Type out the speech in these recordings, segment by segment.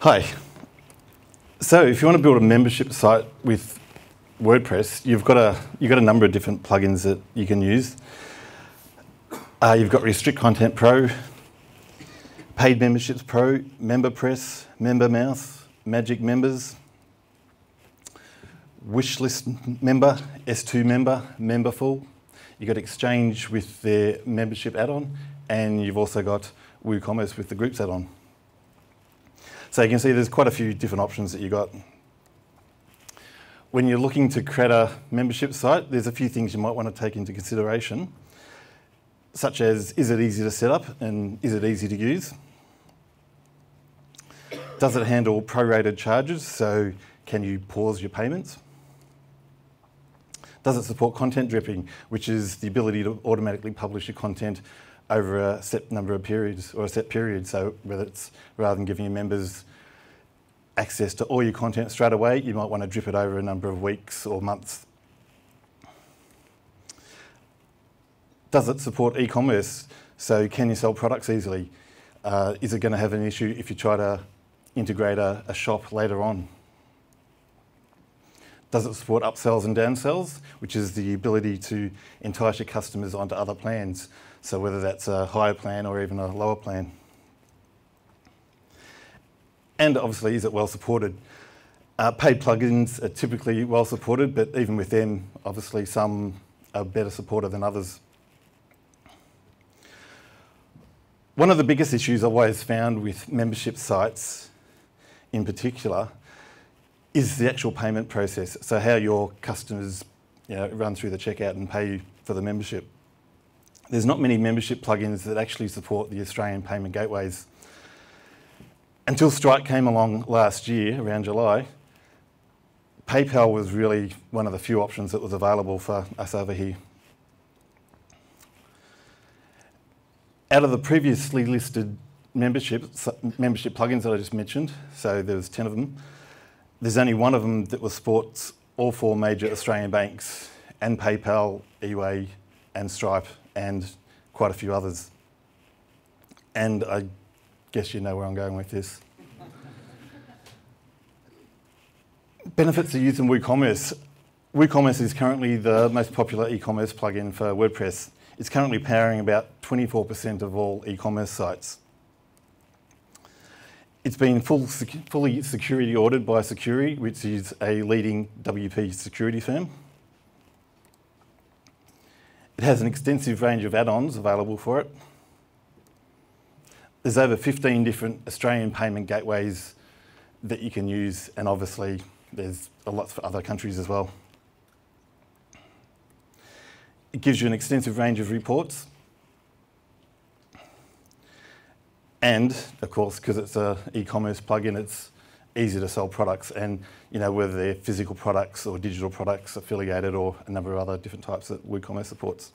Hi. So if you want to build a membership site with WordPress, you've got a number of different plugins that you can use. You've got Restrict Content Pro, Paid Memberships Pro, MemberPress, MemberMouse, Magic Members, Wishlist Member, S2 Member, Memberful. You've got Exchange with their membership add-on, and you've also got WooCommerce with the groups add-on. So you can see there's quite a few different options that you got. When you're looking to create a membership site, there's a few things you might want to take into consideration, such as, is it easy to set up and is it easy to use? Does it handle prorated charges, so can you pause your payments? Does it support content dripping, which is the ability to automatically publish your content over a set number of periods or a set period? So whether it's rather than giving your members access to all your content straight away, you might want to drip it over a number of weeks or months. Does it support e-commerce? So can you sell products easily? Is it going to have an issue if you try to integrate a shop later on? Does it support upsells and downsells, which is the ability to entice your customers onto other plans? So whether that's a higher plan or even a lower plan. And obviously, is it well supported? Paid plugins are typically well supported, but even with them, obviously some are better supported than others. One of the biggest issues I've always found with membership sites in particular is the actual payment process. So how your customers run through the checkout and pay you for the membership. There's not many membership plugins that actually support the Australian payment gateways. Until Stripe came along last year, around July, PayPal was really one of the few options that was available for us over here. Out of the previously listed membership plugins that I just mentioned, so there was 10 of them, there's only one of them that supports all 4 major Australian banks and PayPal, eWay and Stripe and quite a few others. And I guess you know where I'm going with this. Benefits of using WooCommerce. WooCommerce is currently the most popular e-commerce plugin for WordPress. It's currently powering about 24% of all e-commerce sites. It's been fully security audited by Securi, which is a leading WP security firm. It has an extensive range of add-ons available for it. There's over 15 different Australian payment gateways that you can use, and obviously there's a lot for other countries as well. It gives you an extensive range of reports. And of course, because it's an e-commerce plugin, it's easy to sell products, and whether they're physical products or digital products, affiliated, or a number of other different types that WooCommerce supports.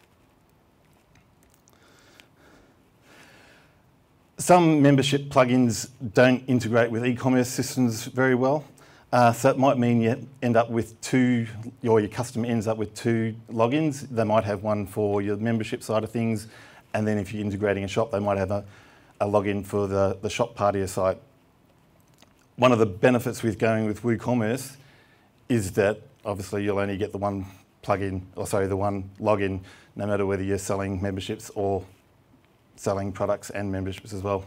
Some membership plugins don't integrate with e-commerce systems very well, so it might mean you end up with your customer ends up with 2 logins. They might have one for your membership side of things, and then if you're integrating a shop, they might have a login for the shop part of your site. One of the benefits with going with WooCommerce is that obviously you'll only get the one plugin, the one login, no matter whether you're selling memberships or selling products and memberships as well.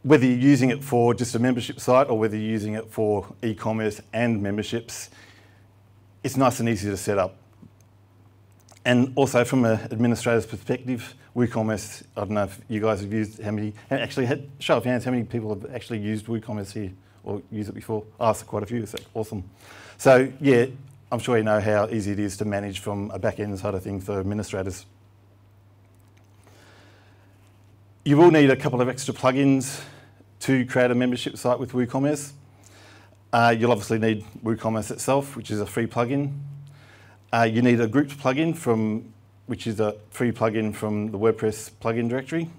Whether you're using it for just a membership site or whether you're using it for e-commerce and memberships, it's nice and easy to set up. And also from an administrator's perspective, WooCommerce, I don't know if you guys have used, show of hands, how many people have actually used WooCommerce here or used it before? Oh, so quite a few, so awesome. So yeah, I'm sure you know how easy it is to manage from a back-end side of things for administrators. You will need a couple of extra plugins to create a membership site with WooCommerce. You'll obviously need WooCommerce itself, which is a free plugin. You need a groups plugin which is a free plugin from the WordPress plugin directory.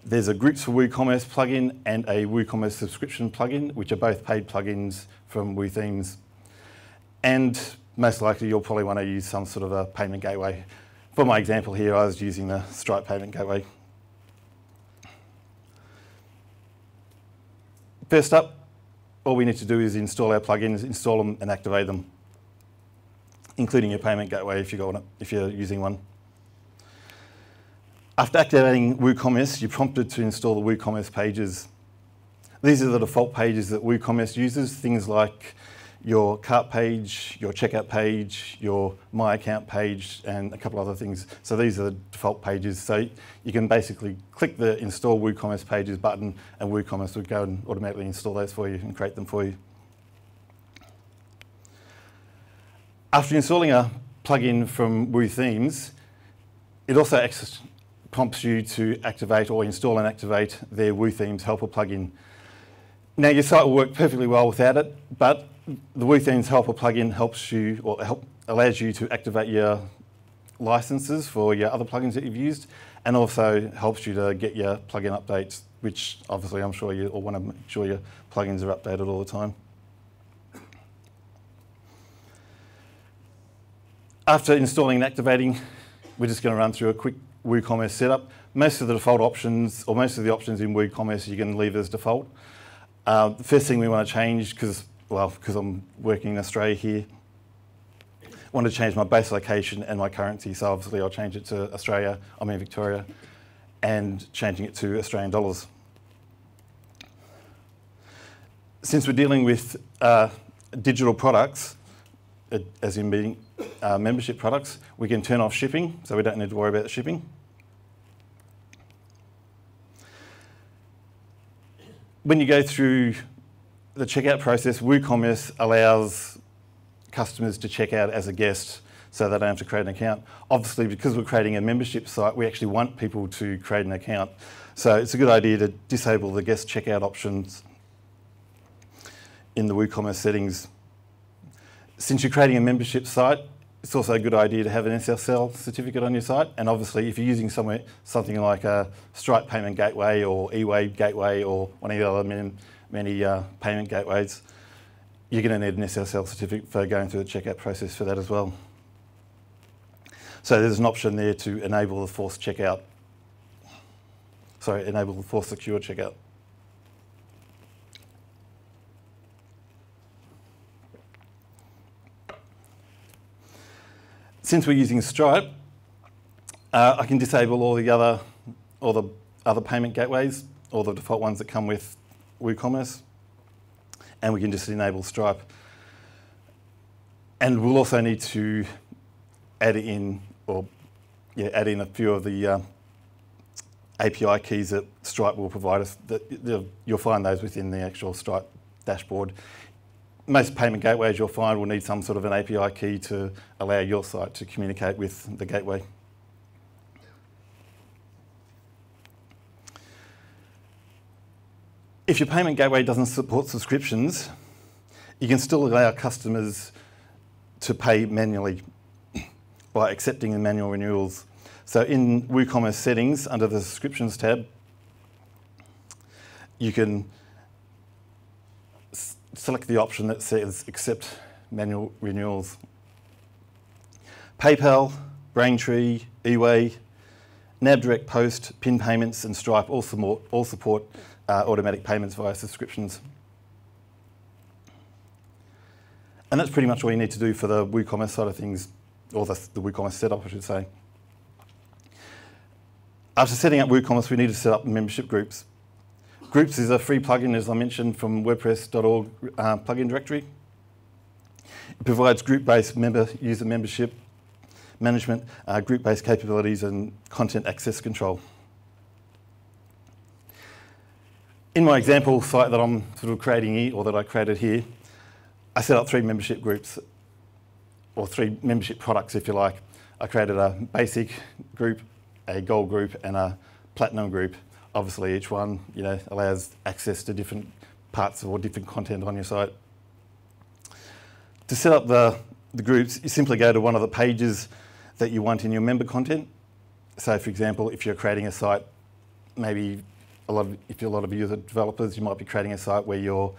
There's a Groups for WooCommerce plugin and a WooCommerce subscription plugin, which are both paid plugins from WooThemes. And most likely you'll probably want to use some sort of a payment gateway. For my example here, I was using the Stripe payment gateway. First up, all we need to do is install our plugins, install them and activate them, including your payment gateway if you're using one. After activating WooCommerce, you're prompted to install the WooCommerce pages. These are the default pages that WooCommerce uses, things like your cart page, your checkout page, your My Account page, and a couple other things. So these are the default pages. So you can basically click the Install WooCommerce Pages button and WooCommerce will go and automatically install those for you and create them for you. After installing a plugin from Woo Themes, it also prompts you to activate or install and activate their Woo Themes Helper plugin. Now your site will work perfectly well without it, but the Woo Themes Helper plugin helps you, or allows you to activate your licenses for your other plugins that you've used, and also helps you to get your plugin updates, which obviously I'm sure you all want to make sure your plugins are updated all the time. After installing and activating, we're just going to run through a quick WooCommerce setup. Most of the default options, or most of the options in WooCommerce, you can leave as default. The first thing we want to change, because I'm working in Australia here, I want to change my base location and my currency. So obviously I'll change it to Australia, I'm in Victoria, and changing it to Australian dollars. Since we're dealing with digital products, as in being membership products, we can turn off shipping, so we don't need to worry about the shipping. When you go through the checkout process, WooCommerce allows customers to check out as a guest so they don't have to create an account. Obviously, because we're creating a membership site, we actually want people to create an account. So it's a good idea to disable the guest checkout options in the WooCommerce settings. Since you're creating a membership site, it's also a good idea to have an SSL certificate on your site. And obviously, if you're using something like a Stripe payment gateway or eWay gateway or one of the other many payment gateways, you're going to need an SSL certificate for going through the checkout process for that as well. So there's an option there to enable the forced checkout. Sorry, enable the forced secure checkout. Since we're using Stripe, I can disable all the other payment gateways, all the default ones that come with WooCommerce, and we can just enable Stripe. And we'll also need to add in a few of the API keys that Stripe will provide us. You'll find those within the actual Stripe dashboard. Most payment gateways you'll find will need some sort of an API key to allow your site to communicate with the gateway. If your payment gateway doesn't support subscriptions, you can still allow customers to pay manually by accepting the manual renewals. So in WooCommerce settings, under the subscriptions tab, you can select the option that says accept manual renewals. PayPal, Braintree, eWay, NAB Direct Post, PIN Payments and Stripe all support automatic payments via subscriptions. And that's pretty much all you need to do for the WooCommerce side of things, or the WooCommerce setup, I should say. After setting up WooCommerce, we need to set up membership groups. Groups is a free plugin, as I mentioned, from WordPress.org plugin directory. It provides group-based user membership management, group-based capabilities and content access control. In my example site that I'm sort of creating here, or that I created here, I set up 3 membership groups, or 3 membership products, if you like. I created a basic group, a gold group, and a platinum group. Obviously, each one, allows access to different parts or different content on your site. To set up the groups, you simply go to one of the pages that you want in your member content. So, for example, if you're creating a site, maybe if you're a lot of user developers, you might be creating a site where you've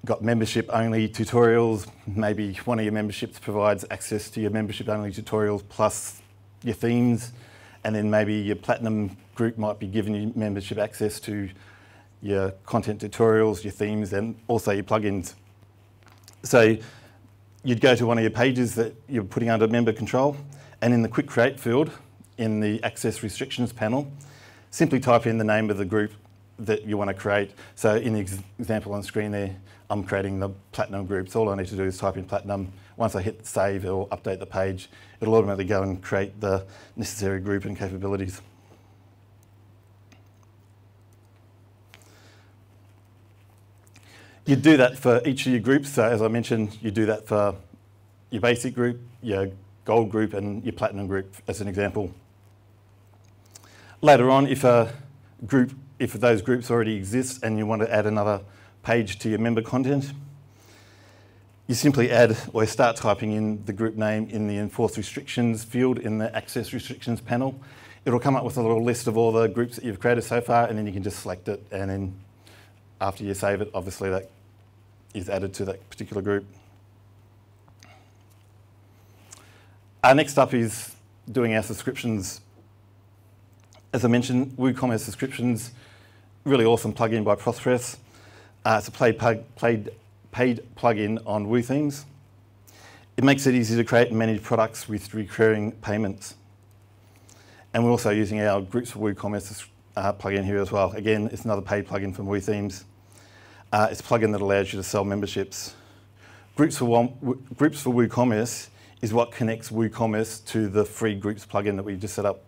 got membership-only tutorials. Maybe one of your memberships provides access to your membership-only tutorials plus your themes. And then maybe your platinum group might be giving you membership access to your content tutorials, your themes, and also your plugins. So you'd go to one of your pages that you're putting under member control, and in the quick create field, in the access restrictions panel, simply type in the name of the group that you want to create. So in the example on screen there, I'm creating the platinum group. So all I need to do is type in platinum. Once I hit save or update the page, it'll automatically go and create the necessary group and capabilities. You do that for each of your groups. So as I mentioned, you do that for your basic group, your gold group, and your platinum group, as an example. Later on, if those groups already exist and you want to add another page to your member content, you simply add or start typing in the group name in the enforce restrictions field in the access restrictions panel. It'll come up with a little list of all the groups that you've created so far, and then you can just select it, and then after you save it, obviously that is added to that particular group. Next up is doing our subscriptions. As I mentioned, WooCommerce subscriptions, really awesome plugin by Prosperous. It's a paid plugin on WooThemes. It makes it easy to create and manage products with recurring payments. And we're also using our Groups for WooCommerce plugin here as well. Again, it's another paid plugin from WooThemes. It's a plugin that allows you to sell memberships. Groups for WooCommerce is what connects WooCommerce to the free Groups plugin that we just set up.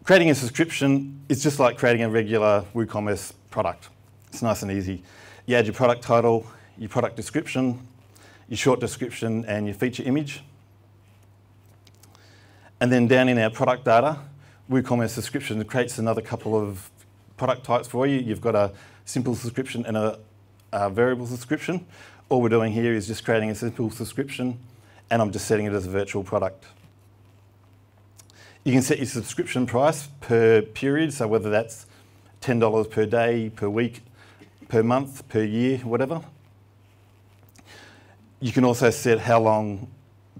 Creating a subscription is just like creating a regular WooCommerce product. It's nice and easy. You add your product title, your product description, your short description, and your feature image. And then down in our product data, WooCommerce subscription creates another couple of product types for you. You've got a simple subscription and a variable subscription. All we're doing here is just creating a simple subscription, and I'm just setting it as a virtual product. You can set your subscription price per period, so whether that's $10 per day, per week, per month, per year, whatever. You can also set how long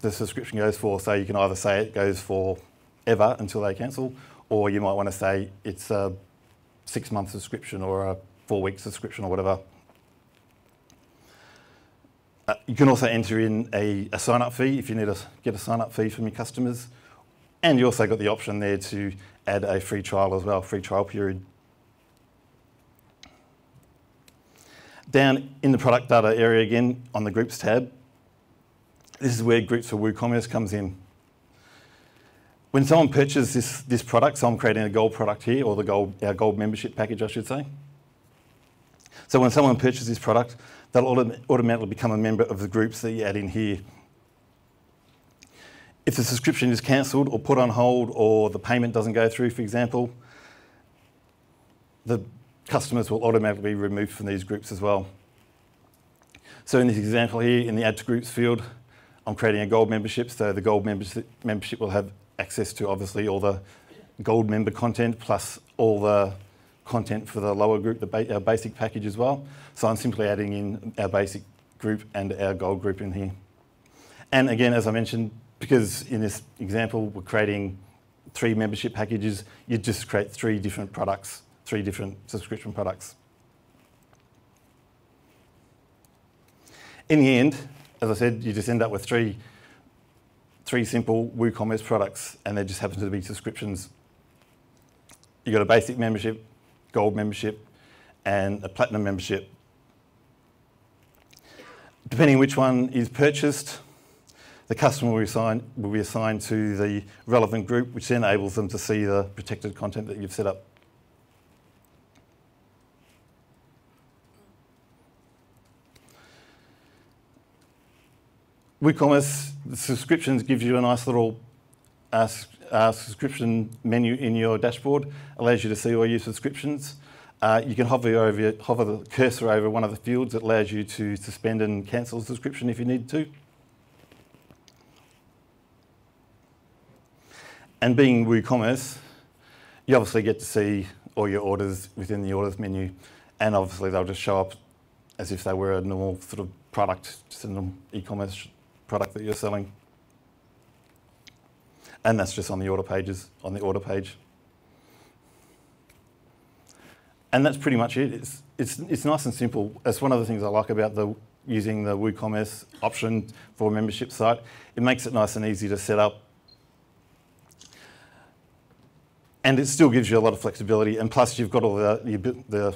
the subscription goes for, so you can either say it goes for ever until they cancel, or you might want to say it's a 6-month subscription or a 4-week subscription or whatever. You can also enter in a sign-up fee if you need to get a sign-up fee from your customers. And you also got the option there to add a free trial as well, free trial period. Down in the product data area again, on the Groups tab, this is where Groups for WooCommerce comes in. When someone purchases this product, so I'm creating a gold product here, or our gold membership package, I should say. So when someone purchases this product, they'll automatically become a member of the groups that you add in here. If the subscription is cancelled or put on hold, or the payment doesn't go through, for example, the customers will automatically be removed from these groups as well. So in this example here, in the Add to Groups field, I'm creating a gold membership, so the gold membership will have access to obviously all the gold member content, plus all the content for the lower group, our basic package as well. So I'm simply adding in our basic group and our gold group in here. And again, as I mentioned, because in this example, we're creating 3 membership packages, you just create 3 different products, 3 different subscription products. In the end, as I said, you just end up with three simple WooCommerce products, and they just happen to be subscriptions. You've got a basic membership, gold membership, and a platinum membership. Depending which one is purchased, the customer will be assigned to the relevant group, which then enables them to see the protected content that you've set up. WooCommerce subscriptions gives you a nice little subscription menu in your dashboard, allows you to see all your subscriptions. You can hover the cursor over one of the fields. It allows you to suspend and cancel a subscription if you need to. And being WooCommerce, you obviously get to see all your orders within the orders menu, and obviously they'll just show up as if they were a normal sort of product, just a normal e-commerce product that you're selling. And that's just on the order pages, on the order page. And that's pretty much it. It's nice and simple. That's one of the things I like about using the WooCommerce option for a membership site. It makes it nice and easy to set up. And it still gives you a lot of flexibility. And plus you've got all the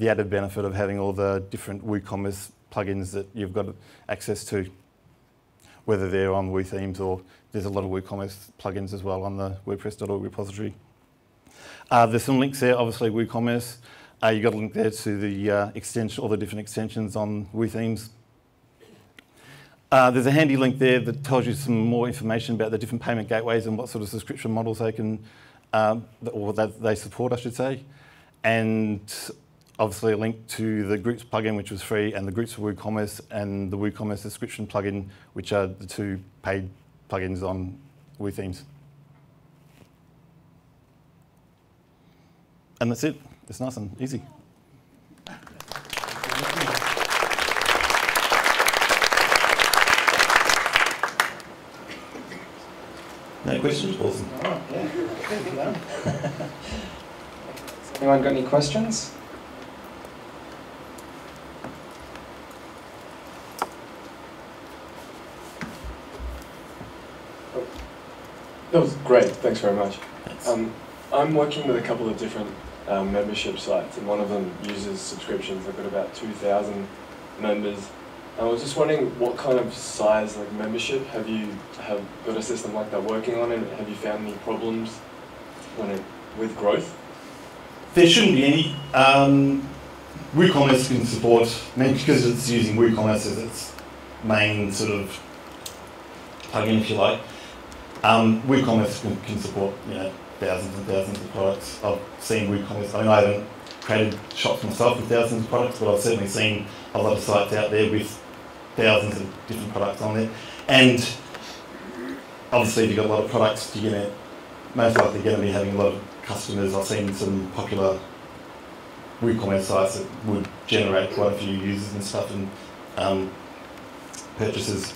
added benefit of having all the different WooCommerce plugins that you've got access to, whether they're on WooThemes or there's a lot of WooCommerce plugins as well on the WordPress.org repository. There's some links there, obviously WooCommerce. You've got a link there to the extension, all the different extensions on WooThemes. There's a handy link there that tells you some more information about the different payment gateways and what sort of subscription models they can, or that they support, I should say. And obviously a link to the Groups plugin, which was free, and the Groups for WooCommerce and the WooCommerce subscription plugin, which are the two paid plugins on WooThemes. And that's it. It's nice and easy. No questions? Awesome. Oh, yeah. Anyone got any questions? That was great, thanks very much. Thanks. I'm working with a couple of different membership sites, and one of them uses subscriptions. I've got about 2,000 members. I was just wondering what kind of size membership have got a system like that working on, and have you found any problems with growth? There shouldn't be any. WooCommerce can support, because it's using WooCommerce as its main sort of plugin, if you like. WooCommerce can support, thousands and thousands of products. I've seen WooCommerce. I mean, I haven't created shops myself with thousands of products, but I've certainly seen a lot of sites out there with thousands of different products on there. And obviously, if you've got a lot of products, you're most likely going to be having a lot of customers. I've seen some popular WooCommerce sites that would generate quite a few users and stuff and purchases.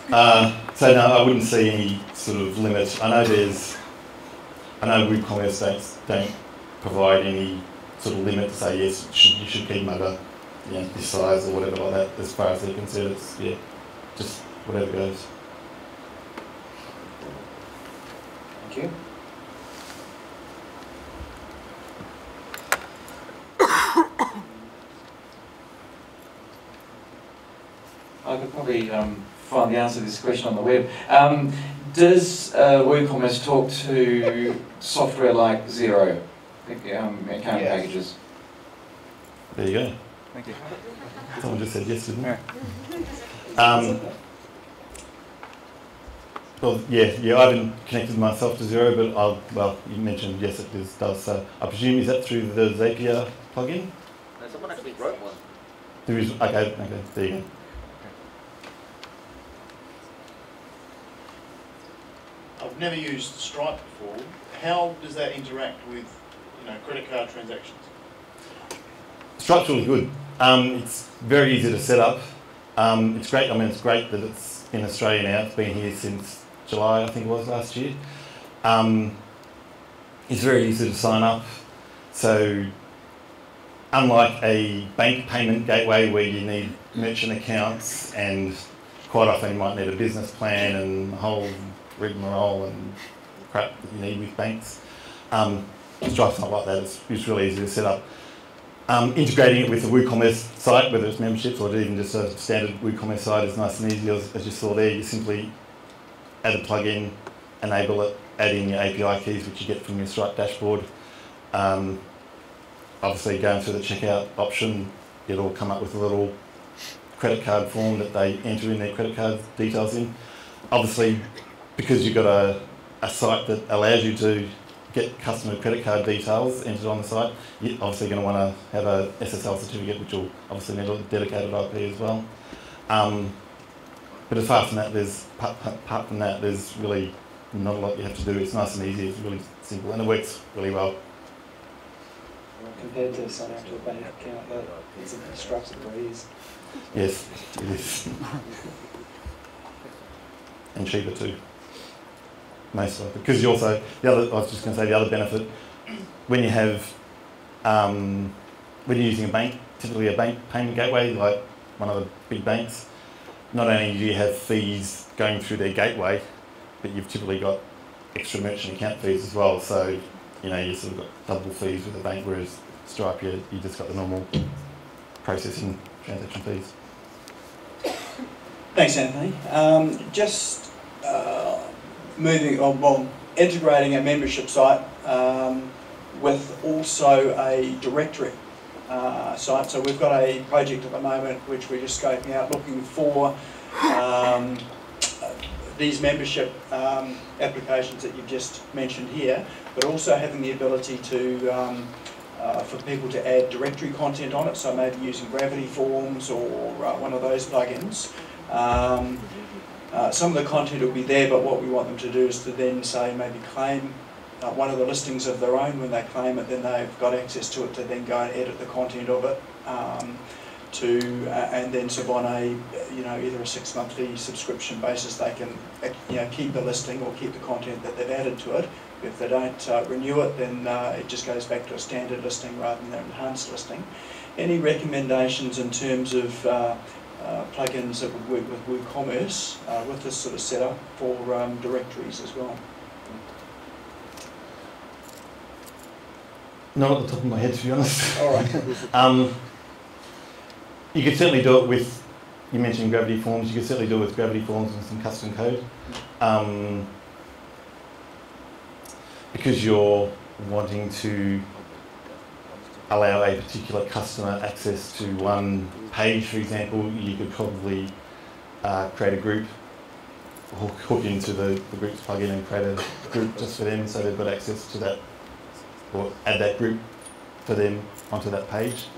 So no, I wouldn't see any sort of limit. I know WooCommerce don't provide any sort of limit to say yes, you should keep them over this size or whatever like that. As far as they're concerned, it's just whatever goes. Thank you. I could probably find the answer to this question on the web. Does WooCommerce talk to software like Xero, account packages? There you go. Thank you. Someone just said yes, didn't they? Well, yeah, I haven't connected myself to Xero, but you mentioned yes, it does. So I presume, is that through the Zapier plugin? No, someone actually wrote one. There is, okay, there you go. I've never used Stripe before. How does that interact with, credit card transactions? Stripe's really good. It's very easy to set up. It's great. I mean, it's great that it's in Australia now. It's been here since July, I think it was, last year. It's very easy to sign up. So, unlike a bank payment gateway where you need merchant accounts and quite often you might need a business plan and a whole rigmarole and crap that you need with banks. Stripe's not like that. It's really easy to set up. Integrating it with a WooCommerce site, whether it's memberships or even just a standard WooCommerce site, is nice and easy. As you saw there, you simply add a plugin, enable it, add in your API keys, which you get from your Stripe dashboard. Obviously, going through the checkout option, it'll come up with a little credit card form that they enter in their credit card details in. Obviously, because you've got a site that allows you to get customer credit card details entered on the site, you're obviously going to want to have a SSL certificate, which will obviously need a dedicated IP as well. But apart from that, there's really not a lot you have to do. It's nice and easy. It's really simple, and it works really well. Compared to signing up to a bank account, it's a Stripe's a breeze. Yes, it is. And cheaper too. Most likely. Because you also, I was just going to say, the other benefit, when you have when you're using a bank, typically a bank payment gateway, like one of the big banks, not only do you have fees going through their gateway, but you've typically got extra merchant account fees as well. So, you know, you sort of got double fees with the bank, whereas Stripe, you just got the normal processing transaction fees. Thanks, Anthony. Just moving on, well, integrating a membership site with also a directory site. So we've got a project at the moment which we're just scoping out, looking for these membership applications that you've just mentioned here, but also having the ability to for people to add directory content on it, so maybe using Gravity Forms or one of those plugins. Some of the content will be there, but what we want them to do is to then say maybe claim one of the listings of their own. When they claim it, then they've got access to it to then go and edit the content of it, and then so on a either a 6 monthly subscription basis, they can keep the listing or keep the content that they've added to it. If they don't renew it, then it just goes back to a standard listing rather than an enhanced listing. Any recommendations in terms of plugins that would work with WooCommerce with this sort of setup for directories as well? Not at the top of my head, to be honest. All right. You could certainly do it with, you mentioned Gravity Forms, you could certainly do it with Gravity Forms and some custom code. Because you're wanting to allow a particular customer access to one page, for example, you could probably create a group, hook into the groups plugin and create a group just for them so they've got access to that, or add that group for them onto that page.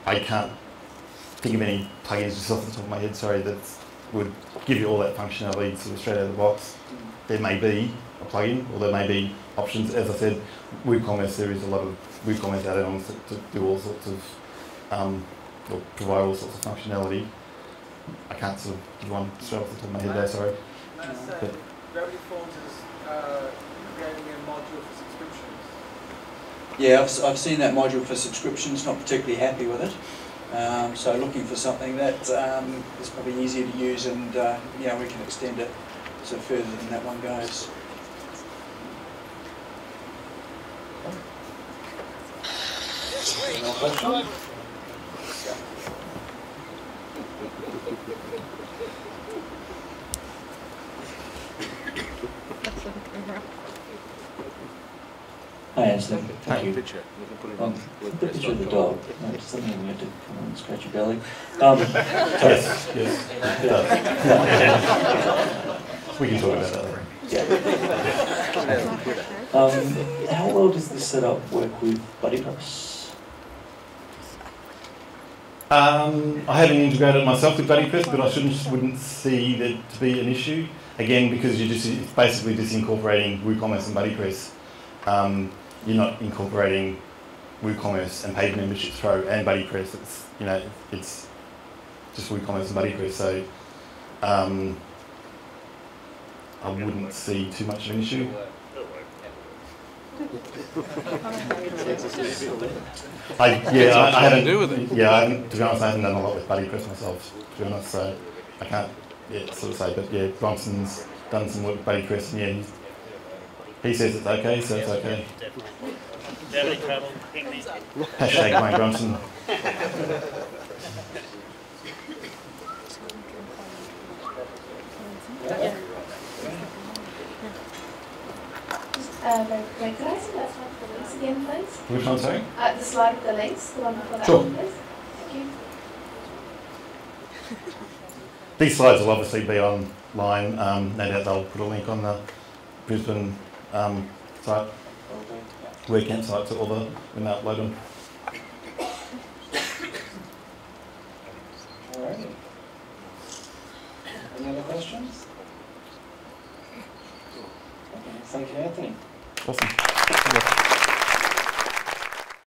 I can't think of any plugins just off the top of my head, sorry, that would give you all that functionality sort of straight out of the box. There may be a plugin, or there may be options. As I said, WooCommerce, there is a lot of WooCommerce add-ons to do all sorts of, or provide all sorts of functionality. I can't sort of give one straight off the top of my head there, sorry. So Gravity Forms is creating a module for subscriptions. Yeah, I've seen that module for subscriptions, not particularly happy with it. So looking for something that is probably easier to use, and we can extend it so further than that one goes. Any more questions? Hi, Anthony. Thank you. Picture. You can put it on The picture of the dog. No, it's something we have to come on and scratch your belly. Yes, we can talk about that later. How well does this setup work with BuddyPress? I haven't integrated it myself with BuddyPress, but I wouldn't see that to be an issue. Again, because it's basically just incorporating WooCommerce and BuddyPress. You're not incorporating WooCommerce and Paid Memberships Pro and BuddyPress. It's just WooCommerce and BuddyPress. So I wouldn't see too much of an issue. I haven't. To be honest, I haven't done a lot with BuddyPress myself. To be honest, so I can't sort of say. But yeah, Bronson's done some work with BuddyPress, and yeah, he says it's okay, so it's okay. Hashtag Wayne Bronson. Wait, could I see that slide for the links again, please? Which one, sorry? The slide with the links, the one before that Sure. one, please. Thank you. These slides will obviously be online. No doubt they'll put a link on the Brisbane site, WordCamp site, so when they upload them. All right. Any other questions? Okay, thank you, Anthony. Awesome.